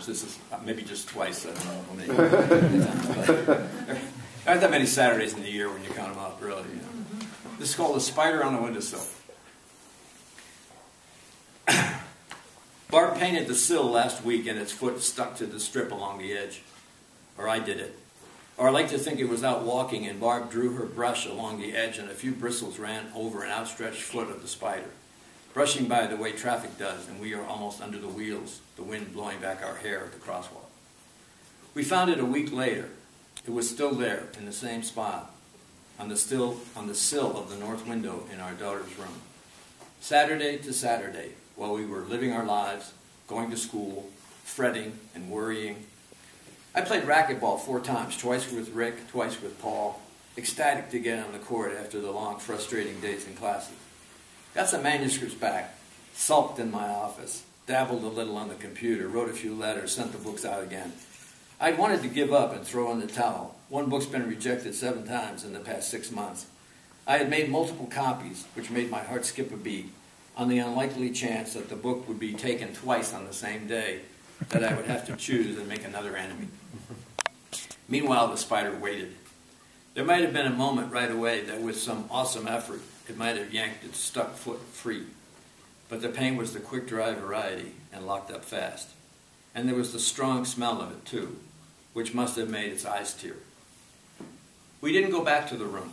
times. This is maybe just twice. I don't know how many times. But there aren't that many Saturdays in the year when you count them up, really. You know. This is called The Spider on the Windowsill. Barb painted the sill last week and its foot stuck to the strip along the edge. Or I did it. Or I like to think it was out walking and Barb drew her brush along the edge and a few bristles ran over an outstretched foot of the spider. Brushing by the way traffic does, and we are almost under the wheels, the wind blowing back our hair at the crosswalk. We found it a week later. It was still there, in the same spot, on the sill of the north window in our daughter's room. Saturday to Saturday, while we were living our lives, going to school, fretting and worrying. I played racquetball 4 times, twice with Rick, twice with Paul, ecstatic to get on the court after the long, frustrating days in classes. Got some manuscripts back, sulked in my office, dabbled a little on the computer, wrote a few letters, sent the books out again. I'd wanted to give up and throw in the towel. One book's been rejected 7 times in the past 6 months. I had made multiple copies, which made my heart skip a beat, on the unlikely chance that the book would be taken twice on the same day, that I would have to choose and make another enemy. Meanwhile, the spider waited. There might have been a moment right away that with some awesome effort, it might have yanked its stuck foot free. But the pain was the quick-dry variety and locked up fast. And there was the strong smell of it, too, which must have made its eyes tear. We didn't go back to the room.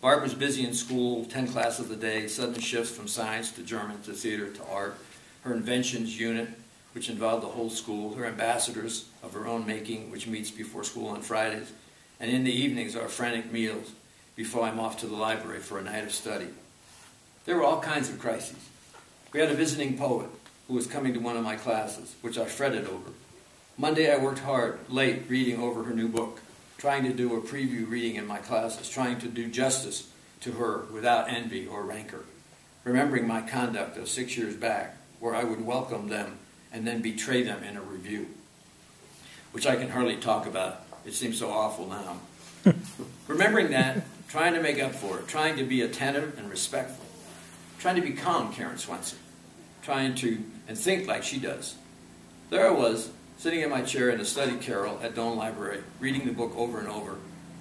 Barb was busy in school, 10 classes a day, sudden shifts from science to German to theater to art, her inventions unit, which involved the whole school, her ambassadors of her own making, which meets before school on Fridays, and in the evenings our frantic meals before I'm off to the library for a night of study. There were all kinds of crises. We had a visiting poet who was coming to one of my classes, which I fretted over. Monday I worked hard, late, reading over her new book, trying to do a preview reading in my classes, trying to do justice to her without envy or rancor, remembering my conduct of 6 years back, where I would welcome them and then betray them in a review, which I can hardly talk about. It seems so awful now. Remembering that, trying to make up for it, trying to be attentive and respectful, trying to become Karen Swenson, trying to and think like she does. There I was, sitting in my chair in the study carrel at Doane Library, reading the book over and over,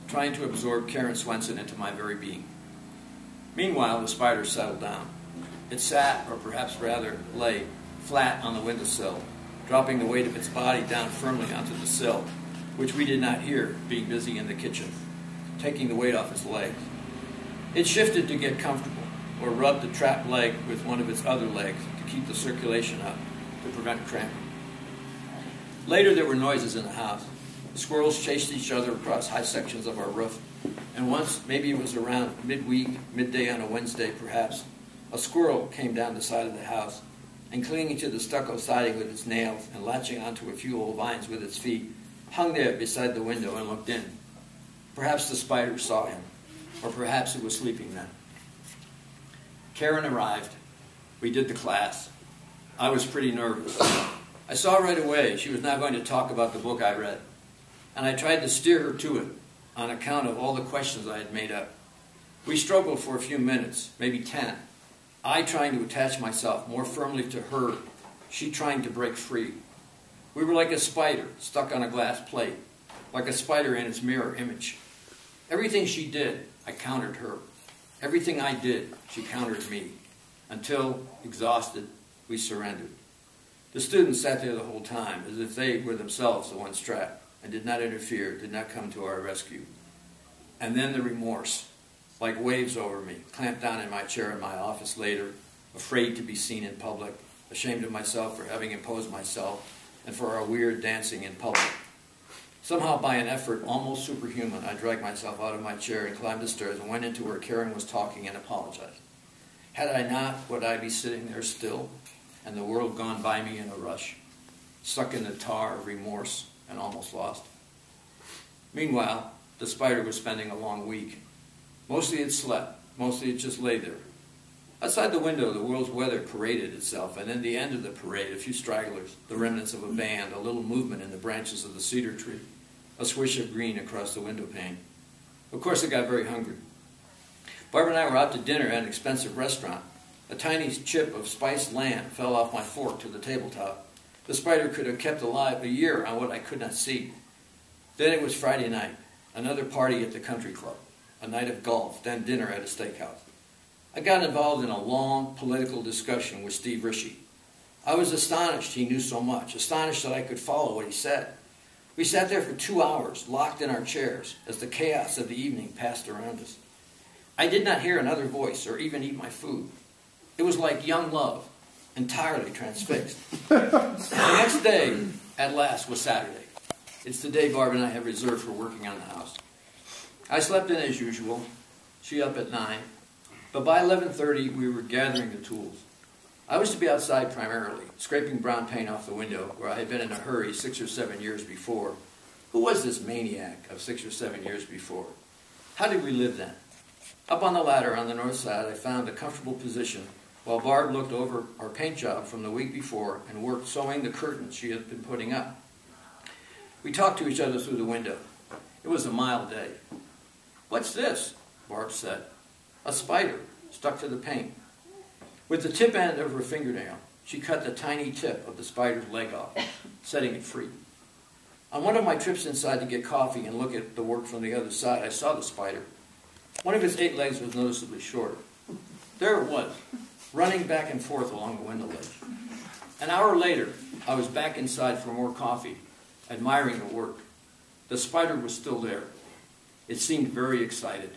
trying to absorb Karen Swenson into my very being. Meanwhile, the spider settled down. It sat, or perhaps rather lay, flat on the windowsill, dropping the weight of its body down firmly onto the sill, which we did not hear, being busy in the kitchen, taking the weight off its legs. It shifted to get comfortable, or rubbed the trapped leg with one of its other legs to keep the circulation up, to prevent cramping. Later there were noises in the house. The squirrels chased each other across high sections of our roof, and once, maybe it was around midweek, midday on a Wednesday perhaps, a squirrel came down the side of the house, and clinging to the stucco siding with its nails and latching onto a few old vines with its feet, hung there beside the window and looked in. Perhaps the spider saw him, or perhaps it was sleeping then. Karen arrived. We did the class. I was pretty nervous. I saw right away she was not going to talk about the book I read, and I tried to steer her to it on account of all the questions I had made up. We struggled for a few minutes, maybe 10, I trying to attach myself more firmly to her, she trying to break free. We were like a spider stuck on a glass plate, like a spider in its mirror image. Everything she did, I countered her. Everything I did, she countered me, until, exhausted, we surrendered. The students sat there the whole time, as if they were themselves the ones trapped, and did not interfere, did not come to our rescue. And then the remorse, like waves over me, clamped down in my chair in my office later, afraid to be seen in public, ashamed of myself for having imposed myself, and for our weird dancing in public. Somehow, by an effort almost superhuman, I dragged myself out of my chair and climbed the stairs and went into where Karen was talking and apologized. Had I not, would I be sitting there still, and the world gone by me in a rush, stuck in the tar of remorse and almost lost? Meanwhile, the spider was spending a long week. Mostly it slept, mostly it just lay there. Outside the window, the world's weather paraded itself, and in the end of the parade, a few stragglers, the remnants of a band, a little movement in the branches of the cedar tree, a swish of green across the window pane. Of course, I got very hungry. Barbara and I were out to dinner at an expensive restaurant. A tiny chip of spiced lamb fell off my fork to the tabletop, The spider could have kept alive a year on what I could not see. Then it was Friday night, another party at the country club, a night of golf, then dinner at a steakhouse. I got involved in a long political discussion with Steve Rishi. I was astonished he knew so much, astonished that I could follow what he said. We sat there for 2 hours, locked in our chairs, as the chaos of the evening passed around us. I did not hear another voice or even eat my food. It was like young love, entirely transfixed. The next day, at last, was Saturday. It's the day Barb and I have reserved for working on the house. I slept in as usual, she up at 9, but by 11:30 we were gathering the tools. I was to be outside primarily, scraping brown paint off the window where I had been in a hurry 6 or 7 years before. Who was this maniac of 6 or 7 years before? How did we live then? Up on the ladder on the north side, I found a comfortable position while Barb looked over our paint job from the week before and worked sewing the curtains she had been putting up. We talked to each other through the window. It was a mild day. "What's this?" Barb said. "A spider stuck to the paint." With the tip end of her fingernail, she cut the tiny tip of the spider's leg off, setting it free. On one of my trips inside to get coffee and look at the work from the other side, I saw the spider. One of its 8 legs was noticeably shorter. There it was, running back and forth along the window ledge. An hour later, I was back inside for more coffee, admiring the work. The spider was still there. It seemed very excited.